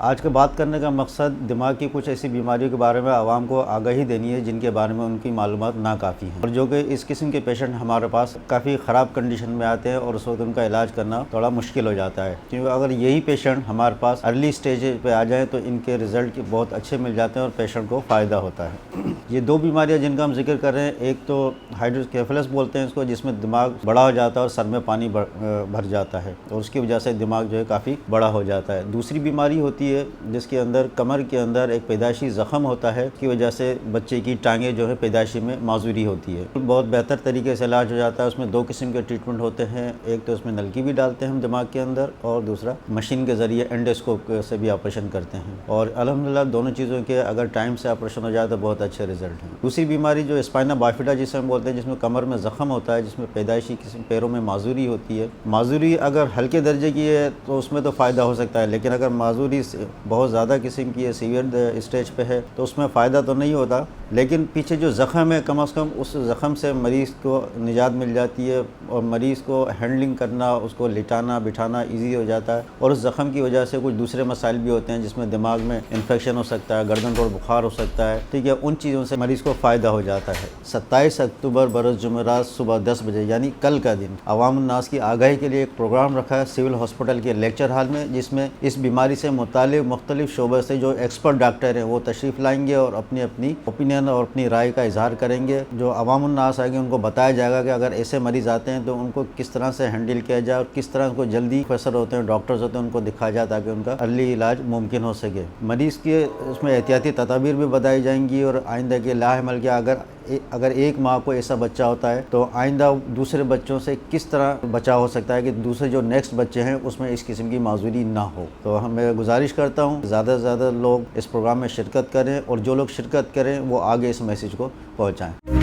آج کا بات کرنے کا مقصد دماغ کی کچھ ایسی بیماریوں کے بارے میں عوام کو آگاہی دینی ہے جن کے بارے میں ان کی معلومات ناکافی ہیں، اور جو کہ اس قسم کے پیشنٹ ہمارے پاس کافی خراب کنڈیشن میں آتے ہیں اور اس وقت ان کا علاج کرنا تھوڑا مشکل ہو جاتا ہے، کیونکہ اگر یہی پیشنٹ ہمارے پاس ارلی سٹیج پہ آ جائیں تو ان کے رزلٹ بہت اچھے مل جاتے ہیں اور پیشنٹ کو فائدہ ہوتا ہے۔ یہ دو بیماریاں جن کا ہم ذکر کر رہے ہیں، ایک تو ہائیڈروکیفلس بولتے ہیں اس کو، جس میں دماغ بڑا ہو جاتا ہے اور سر میں پانی بھر جاتا ہے اور اس کی وجہ سے دماغ جو ہے کافی بڑا ہو جاتا ہے۔ دوسری بیماری ہوتی ہے جس کے اندر کمر کے اندر ایک پیدائشی زخم ہوتا ہے، اس کی وجہ سے بچے کی ٹانگیں جو ہے پیدائشی میں معذوری ہوتی ہے۔ بہت بہتر طریقے سے علاج ہو جاتا ہے۔ اس میں دو قسم کے ٹریٹمنٹ ہوتے ہیں، ایک تو اس میں نلکی بھی ڈالتے ہیں ہم دماغ کے اندر، اور دوسرا مشین کے ذریعے اینڈوسکوپ سے بھی آپریشن کرتے ہیں، اور الحمدللہ دونوں چیزوں کے اگر ٹائم سے آپریشن ہو جائے تو بہت اچھے رزلٹ ہیں۔ دوسری بیماری جو اسپائنا بائفیڈا جسے ہم بولتے ہیں، جس میں کمر میں زخم ہوتا ہے، جس میں پیدائشی قسم پیروں میں معذوری ہوتی ہے۔ معذوری اگر ہلکے درجے کی ہے تو اس میں تو فائدہ ہو سکتا ہے، لیکن اگر معذوری بہت زیادہ قسم کی ہے، سیویئر اسٹیج پہ ہے، تو اس میں فائدہ تو نہیں ہوتا، لیکن پیچھے جو زخم ہے کم از کم اس زخم سے مریض کو نجات مل جاتی ہے، اور مریض کو ہینڈلنگ کرنا، اس کو لٹانا بٹھانا ایزی ہو جاتا ہے۔ اور اس زخم کی وجہ سے کچھ دوسرے مسائل بھی ہوتے ہیں، جس میں دماغ میں انفیکشن ہو سکتا ہے، گردن کو بخار ہو سکتا ہے، ٹھیک ہے، ان چیزوں سے مریض کو فائدہ ہو جاتا ہے۔ 27 اکتوبر برس جمعرات صبح 10 بجے یعنی کل کا دن عوام الناس کی آگاہی کے لیے ایک پروگرام رکھا ہے سول ہاسپٹل کے لیکچر ہال میں، جس میں اس بیماری سے متعلق مختلف شعبے سے جو ایکسپرٹ ڈاکٹر ہیں وہ تشریف لائیں گے اور اپنی اوپینین اور اپنی رائے کا اظہار کریں گے۔ جو عوام الناس آئے گی ان کو بتایا جائے گا کہ اگر ایسے مریض آتے ہیں تو ان کو کس طرح سے ہینڈل کیا جائے اور کس طرح کو جلدی پروفیسر ہوتے ہیں، ڈاکٹرز ہوتے ہیں، ان کو دکھایا جائے تاکہ ان کا ارلی علاج ممکن ہو سکے۔ مریض کے اس میں احتیاطی تدابیر بھی بتائی جائیں گی، اور آئندہ کے لاحمل کے اگر ایک ماں کو ایسا بچہ ہوتا ہے تو آئندہ دوسرے بچوں سے کس طرح بچاؤ ہو سکتا ہے کہ دوسرے جو نیکسٹ بچے ہیں اس میں اس قسم کی معذوری نہ ہو۔ تو میں گزارش کرتا ہوں زیادہ سے زیادہ لوگ اس پروگرام میں شرکت کریں، اور جو لوگ شرکت کریں وہ آگے اس میسیج کو پہنچائیں۔